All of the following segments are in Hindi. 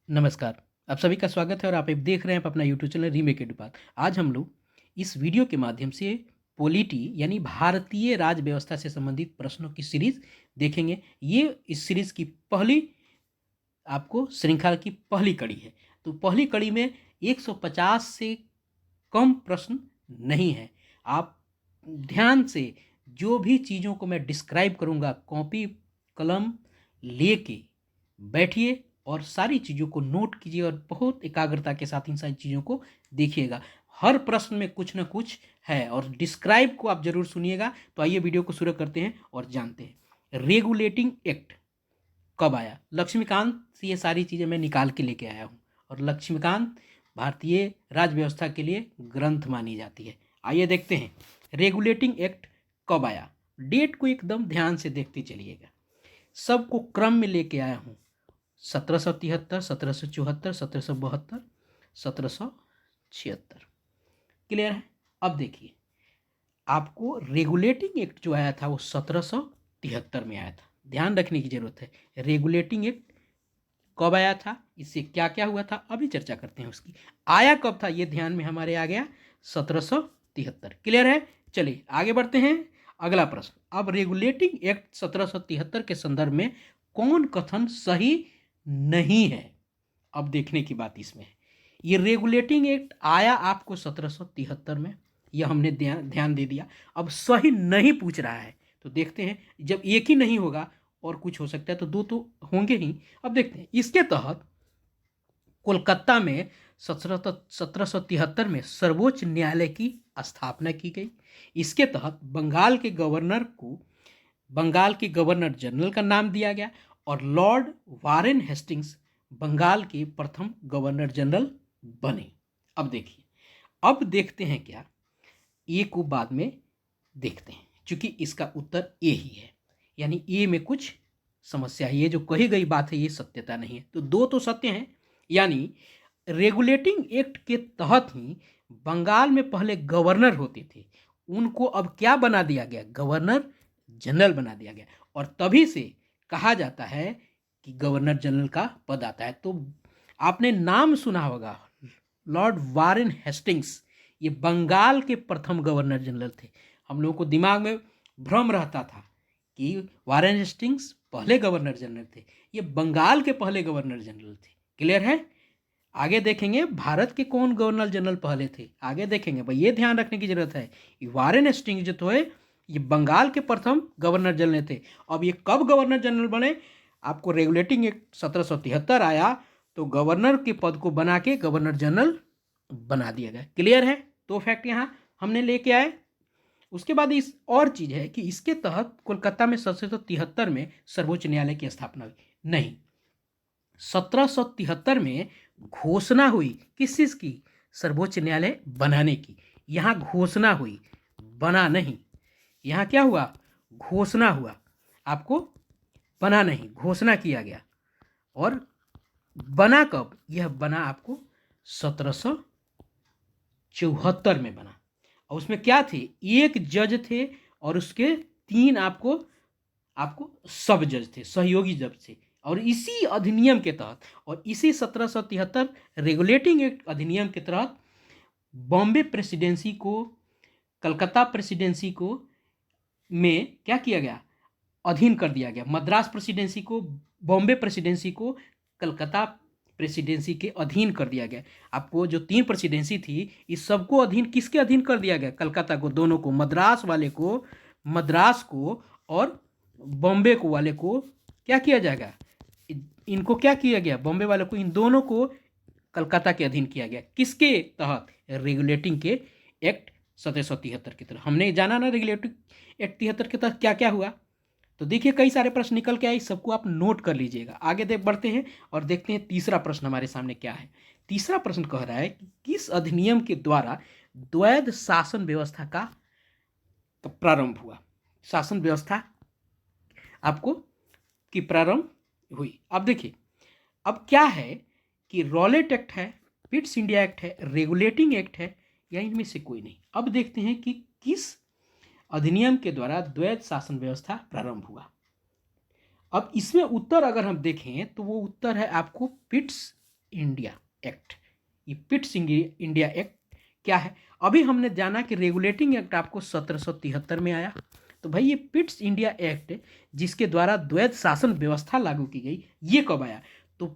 नमस्कार, आप सभी का स्वागत है और आप अब देख रहे हैं अपना यूट्यूब चैनल रीमेक एडुपात। आज हम लोग इस वीडियो के माध्यम से पॉलिटी यानी भारतीय राज व्यवस्था से संबंधित प्रश्नों की सीरीज देखेंगे। ये इस सीरीज की पहली आपको श्रृंखला की पहली कड़ी है। तो पहली कड़ी में 150 से कम प्रश्न नहीं है। आप ध्यान से जो भी चीज़ों को मैं डिस्क्राइब करूँगा, कॉपी कलम लेके बैठिए और सारी चीज़ों को नोट कीजिए और बहुत एकाग्रता के साथ इन सारी चीज़ों को देखिएगा। हर प्रश्न में कुछ ना कुछ है और डिस्क्राइब को आप जरूर सुनिएगा। तो आइए वीडियो को शुरू करते हैं और जानते हैं रेगुलेटिंग एक्ट कब आया। लक्ष्मीकांत से ये सारी चीज़ें मैं निकाल के लेके आया हूँ और लक्ष्मीकांत भारतीय राज व्यवस्था के लिए ग्रंथ मानी जाती है। आइए देखते हैं रेगुलेटिंग एक्ट कब आया। डेट को एकदम ध्यान से देखते चलिएगा, सबको क्रम में लेके आया हूँ। 1773, 1774, 1772, 1776। क्लियर है। अब देखिए, आपको रेगुलेटिंग एक्ट जो आया था वो 1773 में आया था। ध्यान रखने की जरूरत है। रेगुलेटिंग एक्ट कब आया था, इससे क्या क्या हुआ था, अभी चर्चा करते हैं उसकी। आया कब था ये ध्यान में हमारे आ गया, 1773। क्लियर है। चलिए आगे बढ़ते हैं। अगला प्रश्न, अब रेगुलेटिंग एक्ट 1773 के संदर्भ में कौन कथन सही नहीं है। अब देखने की बात इसमें है, ये रेगुलेटिंग एक्ट आया आपको 1773 में, यह हमने ध्यान दे दिया। अब सही नहीं पूछ रहा है तो देखते हैं, जब एक ही नहीं होगा और कुछ हो सकता है तो दो तो होंगे ही। अब देखते हैं, इसके तहत कोलकाता में 1773 में सर्वोच्च न्यायालय की स्थापना की गई। इसके तहत बंगाल के गवर्नर को बंगाल के गवर्नर जनरल का नाम दिया गया और लॉर्ड वारेन हेस्टिंग्स बंगाल के प्रथम गवर्नर जनरल बने। अब देखिए, अब देखते हैं क्या, ए को बाद में देखते हैं क्योंकि इसका उत्तर ए ही है। यानी ए में कुछ समस्या है, ये जो कही गई बात है ये सत्यता नहीं है। तो दो तो सत्य हैं। यानी रेगुलेटिंग एक्ट के तहत ही बंगाल में पहले गवर्नर होते थे, उनको अब क्या बना दिया गया, गवर्नर जनरल बना दिया गया। और तभी से कहा जाता है कि गवर्नर जनरल का पद आता है। तो आपने नाम सुना होगा, लॉर्ड वारेन हेस्टिंग्स, ये बंगाल के प्रथम गवर्नर जनरल थे। हम लोगों को दिमाग में भ्रम रहता था कि वारेन हेस्टिंग्स पहले गवर्नर जनरल थे, ये बंगाल के पहले गवर्नर जनरल थे। क्लियर है। आगे देखेंगे भारत के कौन गवर्नर जनरल पहले थे, आगे देखेंगे भाई, ये ध्यान रखने की जरूरत है। वारेन हेस्टिंग्स जो थे ये बंगाल के प्रथम गवर्नर जनरल थे। अब ये कब गवर्नर जनरल बने, आपको रेगुलेटिंग एक्ट 1773 आया तो गवर्नर के पद को बना के गवर्नर जनरल बना दिया गया। क्लियर है। तो फैक्ट यहाँ हमने लेके आए। उसके बाद इस और चीज है कि इसके तहत कोलकाता में 1773 में सर्वोच्च न्यायालय की स्थापना हुई नहीं, 1773 में घोषणा हुई किस चीज की, सर्वोच्च न्यायालय बनाने की। यहां घोषणा हुई, बना नहीं। यहां क्या हुआ, घोषणा हुआ, आपको बना नहीं, घोषणा किया गया। और बना कब, यह बना आपको 1774 में बना। और उसमें क्या थे, एक जज थे और उसके तीन आपको आपको सब जज थे, सहयोगी जज थे। और इसी अधिनियम के तहत और इसी 1773 रेगुलेटिंग एक्ट अधिनियम के तहत बॉम्बे प्रेसिडेंसी को, कलकत्ता प्रेसिडेंसी को में क्या किया गया, अधीन कर दिया गया। मद्रास प्रेसिडेंसी को, बॉम्बे प्रेसिडेंसी को कलकत्ता प्रेसिडेंसी के अधीन कर दिया गया। आपको जो तीन प्रेसिडेंसी थी इस सबको अधीन किसके अधीन कर दिया गया, कलकत्ता को, दोनों को, मद्रास वाले को, मद्रास को, और बॉम्बे को वाले को क्या किया जाएगा, इनको क्या किया गया, बॉम्बे वाले को, इन दोनों को कलकत्ता के अधीन किया गया। किसके तहत, रेगुलेटिंग के एक्ट 1773 की तरह। हमने जाना ना रेगुलेटिंग एक्ट 73 के तहत क्या क्या हुआ। तो देखिए कई सारे प्रश्न निकल के आए, सबको आप नोट कर लीजिएगा। आगे देख बढ़ते हैं और देखते हैं तीसरा प्रश्न हमारे सामने क्या है। तीसरा प्रश्न कह रहा है कि किस अधिनियम के द्वारा द्वैध शासन व्यवस्था का प्रारंभ हुआ। शासन व्यवस्था आपको की प्रारंभ हुई। अब देखिए, अब क्या है कि रॉलेट एक्ट है, पिट्स इंडिया एक्ट है, रेगुलेटिंग एक्ट है, या इनमें से कोई नहीं। अब देखते हैं कि किस अधिनियम के द्वारा द्वैध शासन व्यवस्था प्रारंभ हुआ। अब इसमें उत्तर अगर हम देखें तो वो उत्तर है आपको पिट्स इंडिया एक्ट। ये पिट्स इंडिया एक्ट क्या है? अभी हमने जाना कि रेगुलेटिंग एक्ट आपको 1773 में आया। तो भाई ये पिट्स इंडिया एक्ट जिसके द्वारा द्वैध शासन व्यवस्था लागू की गई, ये कब आया? तो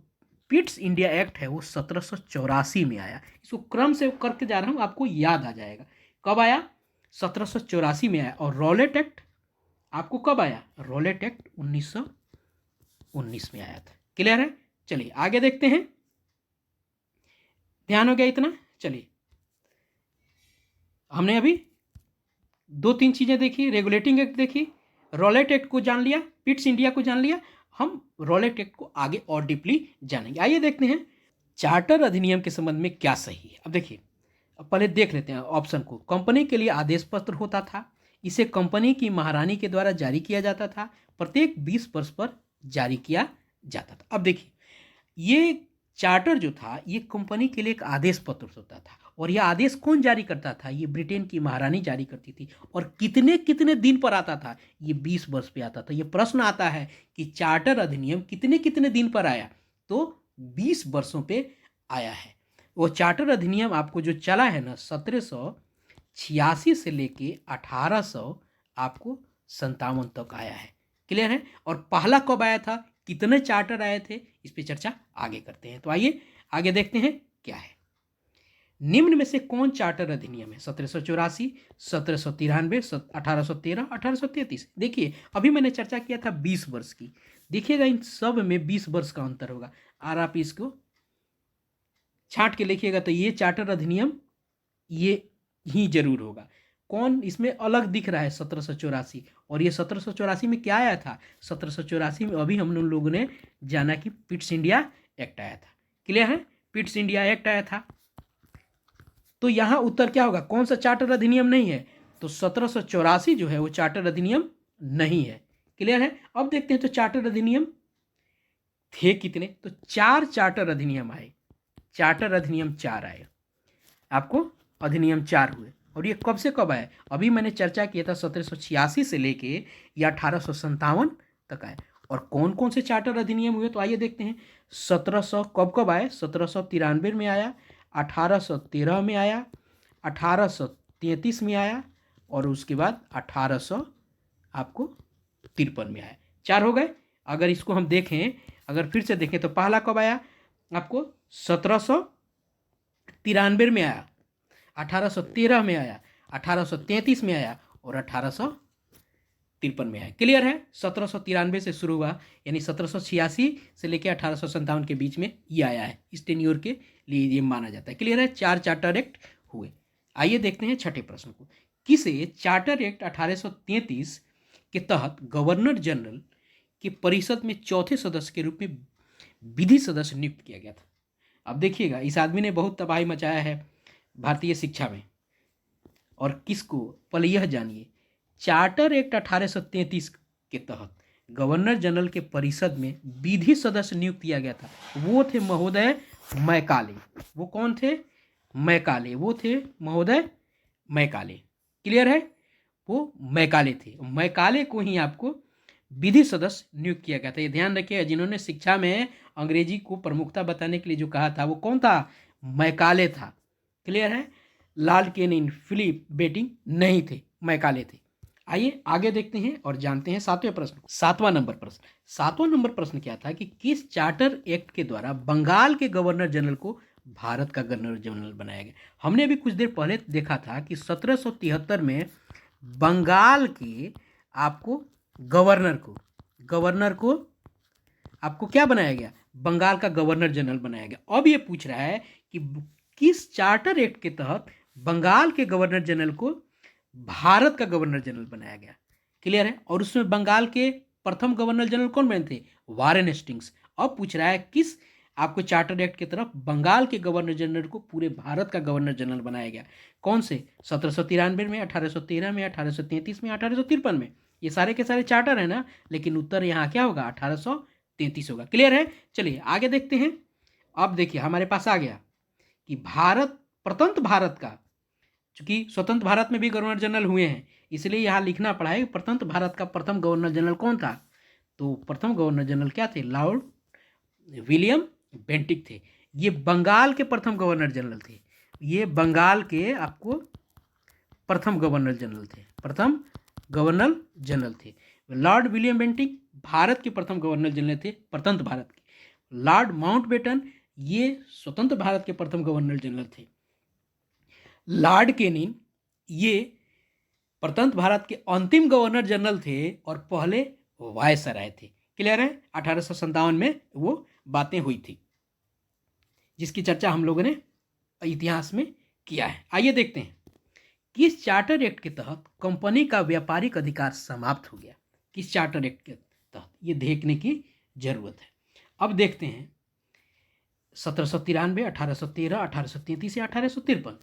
पिट्स इंडिया एक्ट है वो 1784 में आया। इसको क्रम से करके जा रहा हूँ, आपको याद आ जाएगा। कब आया? 1784 में आया। और रॉलेट एक्ट आपको कब आया? रॉलेट एक्ट 1919 में आया था। क्लियर है? चलिए आगे देखते हैं। ध्यान हो गया इतना? चलिए, हमने अभी 2-3 चीजें देखी, रेगुलेटिंग एक्ट देखी, रॉलेट एक्ट को जान लिया, पिट्स इंडिया को जान लिया। हम रॉलेट एक्ट को आगे और डीपली जानेंगे। आइए देखते हैं चार्टर अधिनियम के संबंध में क्या सही है। अब देखिए, अब पहले देख लेते हैं ऑप्शन को। कंपनी के लिए आदेश पत्र होता था। इसे कंपनी की महारानी के द्वारा जारी किया जाता था। प्रत्येक 20 वर्ष पर जारी किया जाता था। अब देखिए, ये चार्टर जो था ये कंपनी के लिए एक आदेश पत्र होता था। और यह आदेश कौन जारी करता था? ये ब्रिटेन की महारानी जारी करती थी। और कितने कितने दिन पर आता था? ये 20 वर्ष पे आता था। ये प्रश्न आता है कि चार्टर अधिनियम कितने कितने दिन पर आया? तो 20 वर्षों पे आया है। वो चार्टर अधिनियम आपको जो चला है ना 1786 से लेके 1800 आपको 57 तक आया है। क्लियर है? और पहला कब आया था, कितने चार्टर आए थे, इस पे चर्चा आगे करते हैं। तो आइए आगे देखते हैं क्या है। निम्न में से कौन चार्टर अधिनियम है? 1784, 1793, 1813, 1833। देखिए अभी मैंने चर्चा किया था 20 वर्ष की। देखिएगा इन सब में 20 वर्ष का अंतर होगा। और आप इसको छांट के लिखिएगा तो ये चार्टर अधिनियम ये ही जरूर होगा। कौन इसमें अलग दिख रहा है? 1784। और ये 1784 में क्या आया था? 1784 में अभी हम लोगों ने जाना कि पिट्स इंडिया एक्ट आया था। क्लियर है? पिट्स इंडिया एक्ट आया था। तो यहां उत्तर क्या होगा? कौन सा चार्टर अधिनियम नहीं है? तो 1784 जो है वो चार्टर अधिनियम नहीं है। क्लियर है? अब देखते हैं तो चार्टर अधिनियम थे कितने? तो 4 चार्टर अधिनियम आए। चार्टर अधिनियम 4 आए। आपको अधिनियम 4 हुए। और ये कब से कब आए? अभी मैंने चर्चा किया था 1786 से लेके या 1857 तक आए। और कौन कौन से चार्टर अधिनियम हुए? तो आइए देखते हैं। 1700 कब आए? 1793 में आया, 1813 में आया, 1833 में आया, और उसके बाद 1800 आपको 53 में आया। 4 हो गए। अगर इसको हम देखें, अगर फिर से देखें तो पहला कब आया? आपको 1793 में आया, 1813 में आया, 1833 में आया, और 1853 में आया। क्लियर है? 1793 से शुरू हुआ, यानी 1786 से लेकर 1857 के बीच में ये आया है। इस टेन्योर के लिए ये माना जाता है। क्लियर है? 4 चार्टर एक्ट हुए। आइए देखते हैं छठे प्रश्न को। किसे चार्टर एक्ट 1833 के तहत गवर्नर जनरल की परिषद में चौथे सदस्य के रूप में विधि सदस्य नियुक्त किया गया था? अब देखिएगा, इस आदमी ने बहुत तबाही मचाया है भारतीय शिक्षा में। और किसको? पहले यह जानिए, चार्टर एक्ट 1833 के तहत गवर्नर जनरल के परिषद में विधि सदस्य नियुक्त किया गया था। वो थे महोदय मैकाले। वो कौन थे? मैकाले। वो थे महोदय मैकाले। क्लियर है? वो मैकाले थे। मैकाले को ही आपको विधि सदस्य नियुक्त किया गया था। ये ध्यान रखिए, जिन्होंने शिक्षा में अंग्रेजी को प्रमुखता बताने के लिए जो कहा था वो कौन था? मैकाले था। क्लियर है? लॉर्ड केनिन फिलिप बेटिंग नहीं थे, मैकाले थे। आइए आगे देखते हैं और जानते हैं 7वें प्रश्न। 7वां नंबर प्रश्न। 7वां नंबर प्रश्न क्या था कि किस चार्टर एक्ट के द्वारा बंगाल के गवर्नर जनरल को भारत का गवर्नर जनरल बनाया गया? हमने अभी कुछ देर पहले देखा था कि 1773 में बंगाल के आपको गवर्नर को आपको क्या बनाया गया? बंगाल का गवर्नर जनरल बनाया गया। अब ये पूछ रहा है कि किस चार्टर एक्ट के तहत बंगाल के गवर्नर जनरल को भारत का गवर्नर जनरल बनाया गया? क्लियर है? और उसमें बंगाल के प्रथम गवर्नर जनरल कौन बने थे? Warren Hastings. अब पूछ रहा है किस आपको चार्टर एक्ट की तरफ बंगाल के गवर्नर जनरल को पूरे भारत का गवर्नर जनरल बनाया गया? कौन से? 1793 में, 1813 में, 1833 में, 1853 में। ये सारे के सारे चार्टर है ना, लेकिन उत्तर यहाँ क्या होगा? 1833 होगा। क्लियर है? चलिए आगे देखते हैं। अब देखिए हमारे पास आ गया कि भारत, प्रतंत्र भारत का, चूंकि स्वतंत्र भारत में भी गवर्नर जनरल हुए हैं, इसलिए यहाँ लिखना पड़ा है कि प्रतंत्र भारत का प्रथम गवर्नर जनरल कौन था? तो प्रथम गवर्नर जनरल क्या थे? लॉर्ड विलियम बेंटिक थे। ये बंगाल के प्रथम गवर्नर जनरल थे। ये बंगाल के आपको प्रथम गवर्नर जनरल थे, प्रथम गवर्नर जनरल थे। लॉर्ड विलियम बेंटिंक भारत के प्रथम गवर्नर जनरल थे, स्वतंत्र भारत के। लॉर्ड माउंटबेटन ये स्वतंत्र भारत के प्रथम गवर्नर जनरल थे। लॉर्ड केनिन ये स्वतंत्र भारत के अंतिम गवर्नर जनरल थे और पहले वायसराय थे। क्लियर है? 1857 में वो बातें हुई थी जिसकी चर्चा हम लोगों ने इतिहास में किया है। आइए देखते हैं किस चार्टर एक्ट के तहत कंपनी का व्यापारिक अधिकार समाप्त हो गया। किस चार्टर एक्ट के तहत, ये देखने की जरूरत है। अब देखते हैं 1793, 1813, 1833 या 1853।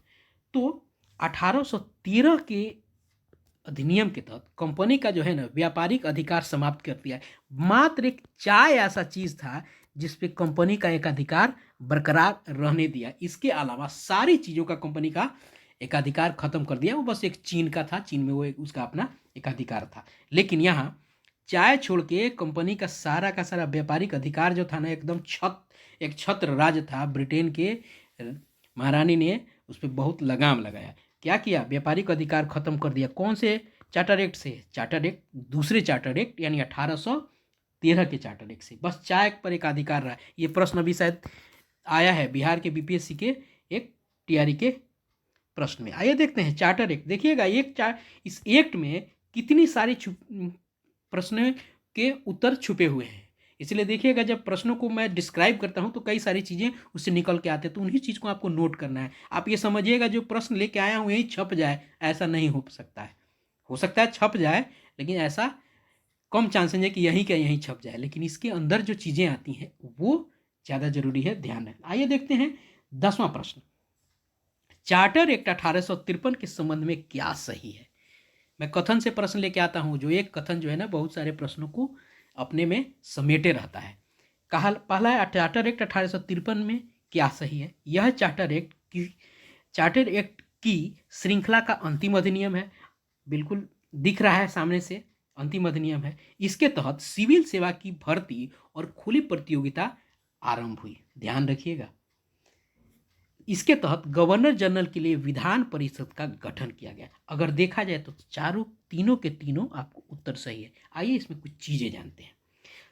तो 1813 के अधिनियम के तहत कंपनी का जो है ना व्यापारिक अधिकार समाप्त कर दिया है। मात्र एक चाय ऐसा चीज था जिस पे कंपनी का एक अधिकार बरकरार रहने दिया। इसके अलावा सारी चीजों का कंपनी का एकाधिकार खत्म कर दिया। वो बस एक चीन का था, चीन में वो उसका अपना एकाधिकार था। लेकिन यहाँ चाय छोड़ के कंपनी का सारा व्यापारिक अधिकार जो था ना एकदम एक छत्र राज था। ब्रिटेन के महारानी ने उस पर बहुत लगाम लगाया। क्या किया? व्यापारिक अधिकार खत्म कर दिया। कौन से चार्टर एक्ट से? चार्टर एक्ट, दूसरे चार्टर एक्ट यानी 1813 के चार्टर एक्ट से। बस चाय पर एक अधिकार रहा। ये प्रश्न अभी शायद आया है बिहार के बीपीएससी के एक टीआरई के प्रश्न में। आइए देखते हैं चार्टर एक्ट। देखिएगा इस एक्ट में कितनी सारी प्रश्न के उत्तर छुपे हुए हैं। इसलिए देखिएगा जब प्रश्नों को मैं डिस्क्राइब करता हूं तो कई सारी चीज़ें उससे निकल के आते हैं, तो उन्हीं चीज़ को आपको नोट करना है। आप ये समझिएगा जो प्रश्न लेके आया हूं यही छप जाए, ऐसा नहीं हो सकता है। हो सकता है छप जाए, लेकिन ऐसा कम चांसेस है कि यहीं का यहीं छप जाए। लेकिन इसके अंदर जो चीज़ें आती हैं वो ज़्यादा जरूरी है, ध्यान रखें। आइए देखते हैं 10वां प्रश्न। चार्टर एक्ट 1853 के संबंध में क्या सही है? मैं कथन से प्रश्न लेके आता हूं, जो एक कथन जो है ना बहुत सारे प्रश्नों को अपने में समेटे रहता है। पहला है चार्टर एक्ट 1853 में क्या सही है? यह चार्टर एक्ट की श्रृंखला का अंतिम अधिनियम है। बिल्कुल दिख रहा है सामने से, अंतिम अधिनियम है। इसके तहत सिविल सेवा की भर्ती और खुली प्रतियोगिता आरंभ हुई। ध्यान रखिएगा, इसके तहत गवर्नर जनरल के लिए विधान परिषद का गठन किया गया। अगर देखा जाए तो तीनों के तीनों आपको उत्तर सही है। आइए इसमें कुछ चीजें जानते हैं।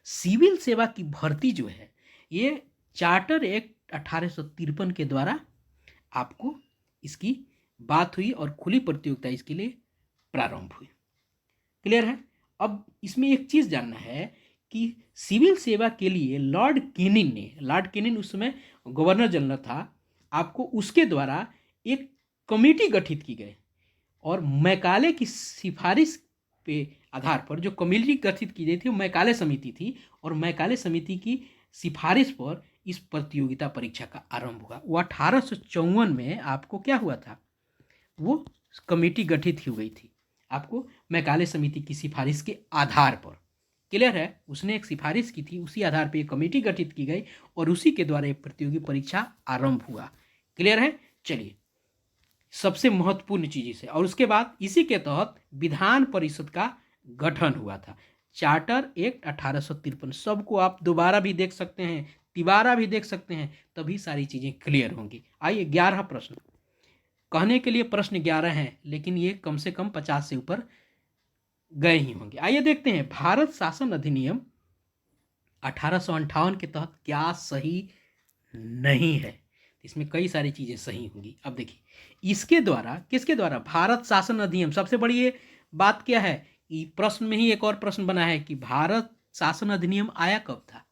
सिविल सेवा की भर्ती जो है ये चार्टर एक्ट 1853 के द्वारा आपको इसकी बात हुई और खुली प्रतियोगिता इसके लिए प्रारंभ हुई। क्लियर है? अब इसमें एक चीज जानना है कि सिविल सेवा के लिए लॉर्ड केनिन उस समय गवर्नर जनरल था, आपको उसके द्वारा एक कमेटी गठित की गई और मैकाले की सिफारिश पे आधार पर जो कमेटी गठित की गई थी वो मैकाले समिति थी, और मैकाले समिति की सिफारिश पर इस प्रतियोगिता परीक्षा का आरंभ हुआ। वो 1854 में आपको क्या हुआ था, वो कमेटी गठित की गई थी आपको मैकाले समिति की सिफारिश के आधार पर। क्लियर है? उसने एक सिफारिश की थी, उसी आधार पर एक कमेटी गठित की गई और उसी के द्वारा एक प्रतियोगी परीक्षा आरंभ हुआ। क्लियर है? चलिए सबसे महत्वपूर्ण चीज इसे, और उसके बाद इसी के तहत विधान परिषद का गठन हुआ था। चार्टर एक्ट 1853 सबको आप दोबारा भी देख सकते हैं, तिबारा भी देख सकते हैं, तभी सारी चीजें क्लियर होंगी। आइए 11 प्रश्न। कहने के लिए प्रश्न 11 हैं, लेकिन ये कम से कम 50 से ऊपर गए ही होंगे। आइए देखते हैं भारत शासन अधिनियम 1858 के तहत क्या सही नहीं है। इसमें कई सारी चीजें सही होंगी। अब देखिए इसके द्वारा, किसके द्वारा? भारत शासन अधिनियम। सबसे बड़ी ये बात क्या है, प्रश्न में ही एक और प्रश्न बना है कि भारत शासन अधिनियम आया कब था?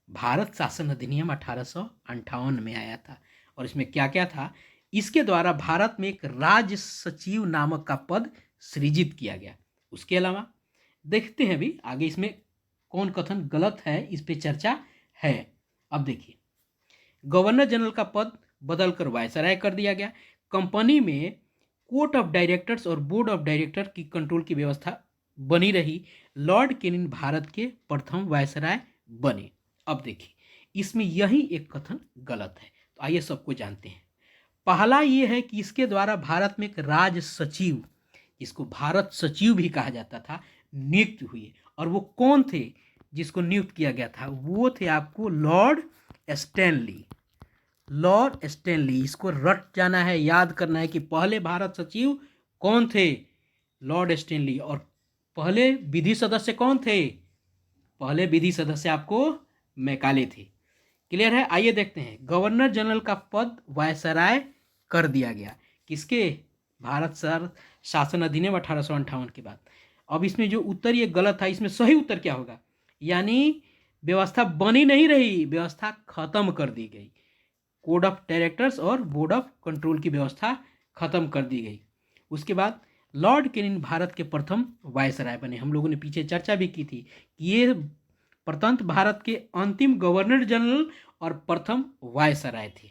भारत शासन अधिनियम 1858 में आया था। और इसमें क्या क्या था? इसके द्वारा भारत में एक राज्य सचिव नामक का पद सृजित किया गया। उसके अलावा देखते हैं भी आगे इसमें कौन कथन गलत है, इस पे चर्चा है। अब देखिए गवर्नर जनरल का पद बदलकर वायसराय कर दिया गया। कंपनी में कोर्ट ऑफ डायरेक्टर्स और बोर्ड ऑफ डायरेक्टर की कंट्रोल की व्यवस्था बनी रही। लॉर्ड केनिन भारत के प्रथम वायसराय बने। अब देखिए इसमें यही एक कथन गलत है, तो आइए सबको जानते हैं। पहला ये है कि इसके द्वारा भारत में एक राज सचिव, जिसको भारत सचिव भी कहा जाता था, नियुक्त हुए। और वो कौन थे जिसको नियुक्त किया गया था? वो थे आपको लॉर्ड स्टैनली। Lord Stanley. इसको रट जाना है, याद करना है कि पहले भारत सचिव कौन थे? Lord Stanley. और पहले विधि सदस्य कौन थे? पहले विधि सदस्य आपको मैकाले थे। क्लियर है? आइए देखते हैं। गवर्नर जनरल का पद वायसराय कर दिया गया किसके? भारत सर शासन अधिनियम 1858 के बाद। अब इसमें जो उत्तर ये गलत था, इसमें सही उत्तर क्या होगा? यानी व्यवस्था बनी नहीं रही, व्यवस्था खत्म कर दी गई। कोड ऑफ डायरेक्टर्स और बोर्ड ऑफ कंट्रोल की व्यवस्था खत्म कर दी गई। उसके बाद लॉर्ड कैनिंग भारत के प्रथम वायसराय बने। हम लोगों ने पीछे चर्चा भी की थी कि ये प्रतंत्र भारत के अंतिम गवर्नर जनरल और प्रथम वायसराय थे।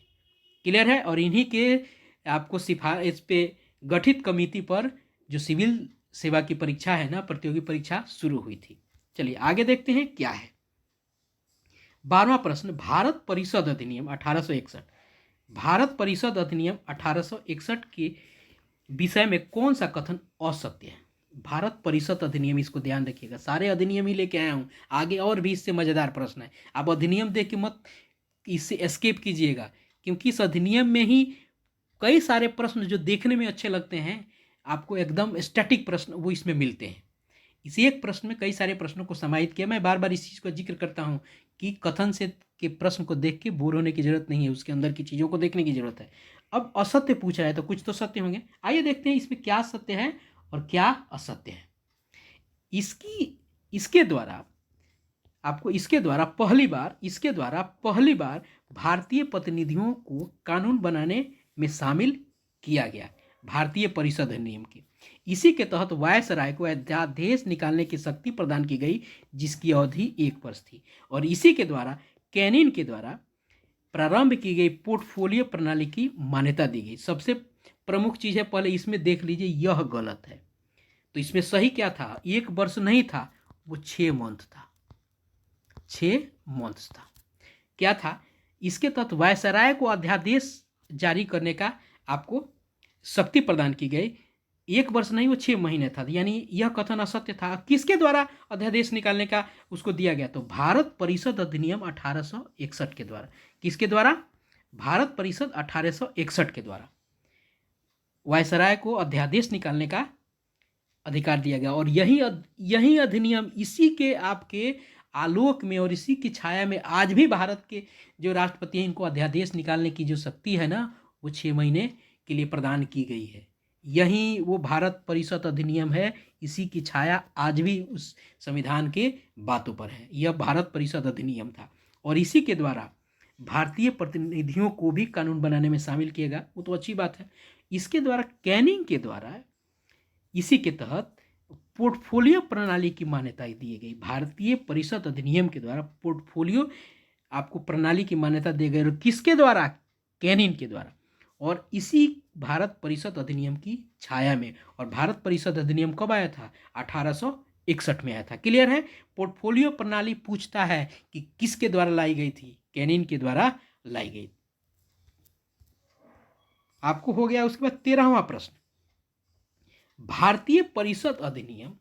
क्लियर है? और इन्हीं के आपको सिफारिश पे गठित कमेटी पर जो सिविल सेवा की परीक्षा है ना, प्रतियोगी परीक्षा शुरू हुई थी। चलिए आगे देखते हैं क्या है। 12वां प्रश्न, भारत परिषद अधिनियम 1861। भारत परिषद अधिनियम 1861 के विषय में कौन सा कथन असत्य है? भारत परिषद अधिनियम, इसको ध्यान रखिएगा, सारे अधिनियम ही लेके आया हूं, आगे और भी इससे मजेदार प्रश्न है। आप अधिनियम देख के मत इससे एस्केप कीजिएगा, क्योंकि इस अधिनियम में ही कई सारे प्रश्न जो देखने में अच्छे लगते हैं, आपको एकदम स्टैटिक प्रश्न वो इसमें मिलते हैं। इसी एक प्रश्न में कई सारे प्रश्नों को समाहित किया। मैं बार बार इस चीज़ का जिक्र करता हूं कि कथन से के प्रश्न को देख के बोर होने की जरूरत नहीं है, उसके अंदर की चीज़ों को देखने की जरूरत है। अब असत्य पूछा है तो कुछ तो सत्य होंगे। आइए देखते हैं इसमें क्या सत्य है और क्या असत्य है। इसके द्वारा आपको इसके द्वारा पहली बार भारतीय प्रतिनिधियों को कानून बनाने में शामिल किया गया, भारतीय परिषद अधिनियम के। इसी के तहत वायसराय को अध्यादेश निकालने की शक्ति प्रदान की गई, जिसकी अवधि 1 वर्ष थी। और इसी के द्वारा कैनिन के द्वारा प्रारंभ की गई पोर्टफोलियो प्रणाली की मान्यता दी गई। सबसे प्रमुख चीज है, पहले इसमें देख लीजिए, यह गलत है। तो इसमें सही क्या था? 1 वर्ष नहीं था, वो 6 मंथ था। 6 मंथ था। क्या था? इसके तहत वायसराय को अध्यादेश जारी करने का आपको शक्ति प्रदान की गई। 1 वर्ष नहीं, वो 6 महीने था। यानी यह कथन असत्य था। किसके द्वारा अध्यादेश निकालने का उसको दिया गया? तो भारत परिषद अधिनियम 1861 के द्वारा। किसके द्वारा? भारत परिषद 1861 के द्वारा वायसराय को अध्यादेश निकालने का अधिकार दिया गया। और यही अधिनियम, इसी के आपके आलोक में और इसी की छाया में आज भी भारत के जो राष्ट्रपति हैं, इनको अध्यादेश निकालने की जो शक्ति है ना, वो 6 महीने के लिए प्रदान की गई है। यही वो भारत परिषद अधिनियम है, इसी की छाया आज भी उस संविधान के बातों पर है। यह भारत परिषद अधिनियम था और इसी के द्वारा भारतीय प्रतिनिधियों को भी कानून बनाने में शामिल किया गया। वो तो अच्छी बात है। इसके द्वारा कैनिंग के द्वारा इसी के तहत पोर्टफोलियो प्रणाली की मान्यता दी गई। भारतीय परिषद अधिनियम के द्वारा पोर्टफोलियो आपको प्रणाली की मान्यता दी गई। और किसके द्वारा? कैनिन के द्वारा। और इसी भारत परिषद अधिनियम की छाया में, और भारत परिषद अधिनियम कब आया था? 1861 में आया था। क्लियर है? पोर्टफोलियो प्रणाली पूछता है कि किसके द्वारा लाई गई थी? कैनिन के द्वारा लाई गई। आपको हो गया। उसके बाद 13वां प्रश्न, भारतीय परिषद अधिनियम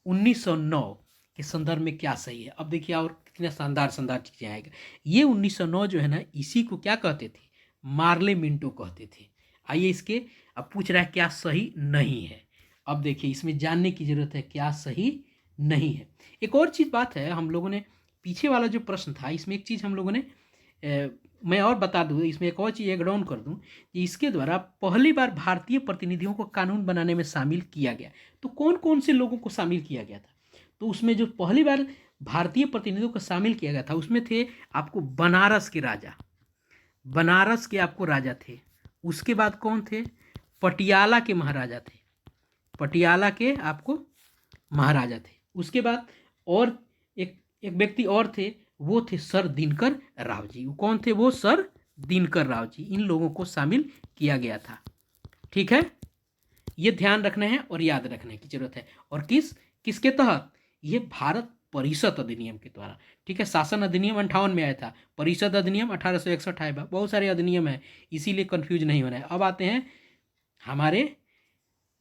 1909 के संदर्भ में क्या सही है? अब देखिए और कितने शानदार चीजें आएगा। ये 1909 जो है ना, इसी को क्या कहते थे? मार्ले मिंटो कहते थे। आइए इसके अब पूछ रहा है क्या सही नहीं है। अब देखिए इसमें जानने की जरूरत है क्या सही नहीं है। एक और चीज बात है, हम लोगों ने पीछे वाला जो प्रश्न था, इसमें एक चीज हम लोगों ने मैं और बता दूं, इसमें एक और चीज़ एड ऑन कर दूं कि इसके द्वारा पहली बार भारतीय प्रतिनिधियों को कानून बनाने में शामिल किया गया। तो कौन कौन से लोगों को शामिल किया गया था? तो उसमें जो पहली बार भारतीय प्रतिनिधियों को शामिल किया गया था, उसमें थे आपको बनारस के राजा, बनारस के आपको राजा थे। उसके बाद कौन थे? पटियाला के महाराजा थे, पटियाला के आपको महाराजा थे। उसके बाद और एक व्यक्ति और थे, वो थे सर दिनकर राव जी। वो कौन थे? वो सर दिनकर राव जी। इन लोगों को शामिल किया गया था। ठीक है, ये ध्यान रखना है और याद रखने की जरूरत है। और किसके तहत? ये भारत परिषद अधिनियम के द्वारा। ठीक है, शासन अधिनियम 58 में आया था, परिषद अधिनियम 1861 आया। बहुत सारे अधिनियम है, इसीलिए कंफ्यूज नहीं होना है। अब आते हैं हमारे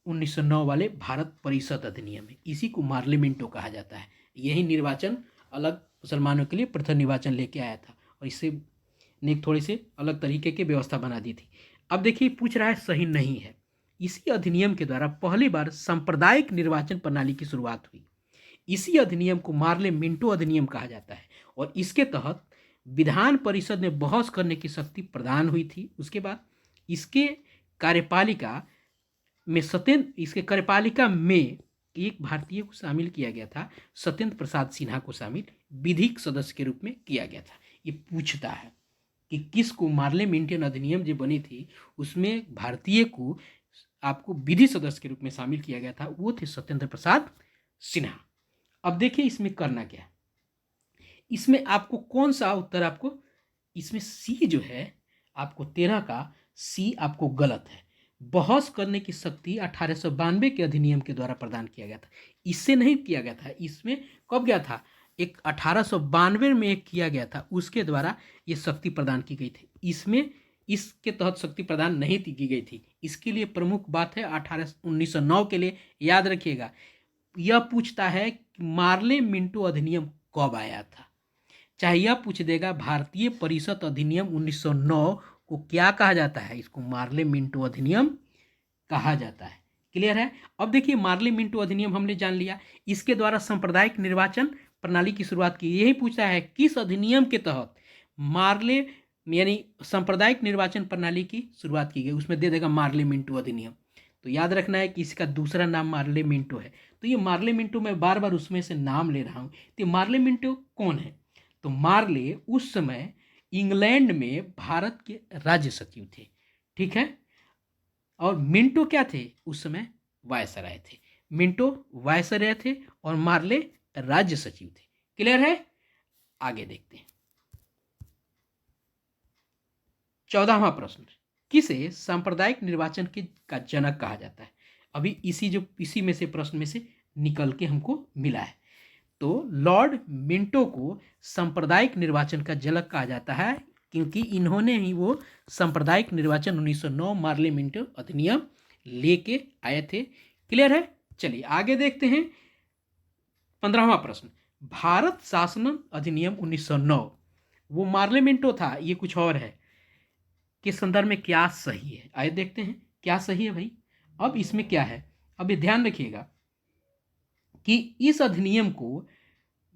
1909 वाले भारत परिषद अधिनियम में। इसी को मार्लिमेंटो कहा जाता है। यही निर्वाचन अलग मुसलमानों के लिए पृथक निर्वाचन लेके आया था। और इससे ने एक थोड़ी से अलग तरीके की व्यवस्था बना दी थी। अब देखिए पूछ रहा है सही नहीं है। इसी अधिनियम के द्वारा पहली बार सांप्रदायिक निर्वाचन प्रणाली की शुरुआत हुई। इसी अधिनियम को मार्ले मिंटो अधिनियम कहा जाता है और इसके तहत विधान परिषद में बहस करने की शक्ति प्रदान हुई थी। उसके बाद इसके कार्यपालिका इसके कार्यपालिका में एक भारतीय को शामिल किया गया था, सत्येंद्र प्रसाद सिन्हा को शामिल विधिक सदस्य के रूप में किया गया था। ये पूछता है कि किसको मार्ले मिंटन अधिनियम जो बनी थी उसमें भारतीय को आपको विधि सदस्य के रूप में शामिल किया गया था, वो थे सत्येंद्र प्रसाद सिन्हा। अब देखिए इसमें करना क्या, इसमें आपको कौन सा उत्तर, आपको इसमें सी जो है आपको 13 का सी आपको गलत है। बहस करने की शक्ति 1892 के अधिनियम के द्वारा प्रदान किया गया था, इससे नहीं किया गया था। इसमें कब गया था, एक 1892 में एक किया गया था, उसके द्वारा ये शक्ति प्रदान की गई थी। इसमें इसके तहत शक्ति प्रदान नहीं की गई थी। इसके लिए प्रमुख बात है 1909 के लिए याद रखिएगा। यह पूछता है कि मार्ले मिंटो अधिनियम कब आया था, चाहे यह पूछ देगा भारतीय परिषद अधिनियम 1909 को क्या कहा जाता है, इसको मार्ले मिंटो अधिनियम कहा जाता है। क्लियर है। अब देखिए मार्ले मिंटो अधिनियम हमने जान लिया, इसके द्वारा सांप्रदायिक निर्वाचन प्रणाली की शुरुआत की। यही पूछता है किस अधिनियम के तहत मार्ले यानी सांप्रदायिक निर्वाचन प्रणाली की शुरुआत की गई, उसमें दे देगा मार्ले मिंटो अधिनियम। तो याद रखना है कि इसका दूसरा नाम मार्ले मिंटो है। तो ये मार्ले मिंटो मैं बार बार उसमें से नाम ले रहा हूँ। तो मार्ले मिंटो कौन है, तो मार्ले उस समय इंग्लैंड में भारत के राज्य सचिव थे, ठीक है। और मिंटो क्या थे, उस समय वायसराय थे। मिंटो वायसराय थे और मार्ले राज्य सचिव थे। क्लियर है। आगे देखते हैं 14वां प्रश्न, किसे सांप्रदायिक निर्वाचन का जनक कहा जाता है। अभी इसी में से प्रश्न में से निकल के हमको मिला है। तो लॉर्ड मिंटो को सांप्रदायिक निर्वाचन का जनक कहा जाता है क्योंकि इन्होंने ही वो सांप्रदायिक निर्वाचन 1909 मार्ले मिंटो अधिनियम लेके आए थे। क्लियर है। चलिए आगे देखते हैं 15वां प्रश्न, भारत शासन अधिनियम 1909 वो मार्ले मिंटो था, ये कुछ और है, के संदर्भ में क्या सही है। आइए देखते हैं क्या सही है भाई। अब इसमें क्या है, अब ये ध्यान रखिएगा कि इस अधिनियम को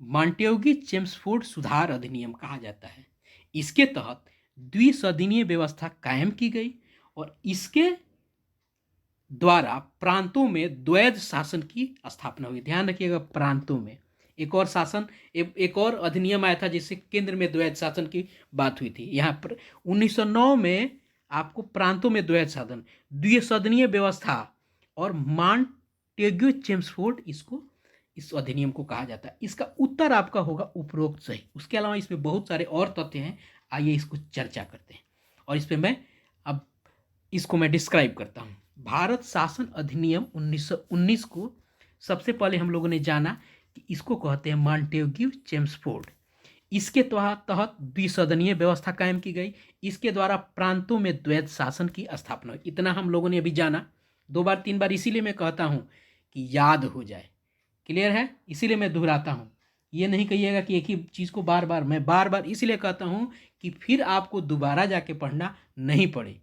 मॉन्टेग्यू चेम्सफोर्ड सुधार अधिनियम कहा जाता है। इसके तहत द्विसदनीय व्यवस्था कायम की गई और इसके द्वारा प्रांतों में द्वैध शासन की स्थापना हुई। ध्यान रखिएगा, प्रांतों में एक और शासन, एक और अधिनियम आया था जिससे केंद्र में द्वैध शासन की बात हुई थी। यहाँ पर 1909 में आपको प्रांतों में द्वैध शासन, द्विसदनीय व्यवस्था और मॉन्टेग्यू चेम्सफोर्ड इस अधिनियम को कहा जाता है। इसका उत्तर आपका होगा उपरोक्त सही। उसके अलावा इसमें बहुत सारे और तथ्य हैं, आइए इसको चर्चा करते हैं और इस पर मैं अब इसको मैं डिस्क्राइब करता हूँ। भारत शासन अधिनियम 1919 को सबसे पहले हम लोगों ने जाना कि इसको कहते हैं मॉन्टेग्यू चेम्सफोर्ड। इसके तहत द्विसदनीय व्यवस्था कायम की गई। इसके द्वारा प्रांतों में द्वैध शासन की स्थापना हुई। इतना हम लोगों ने अभी जाना, 2 बार 3 बार, इसीलिए मैं कहता हूँ कि याद हो जाए। क्लियर है, इसीलिए मैं दोहराता हूँ। ये नहीं कहिएगा कि एक ही चीज़ को बार बार, मैं बार बार इसलिए कहता हूँ कि फिर आपको दोबारा जाके पढ़ना नहीं पड़े।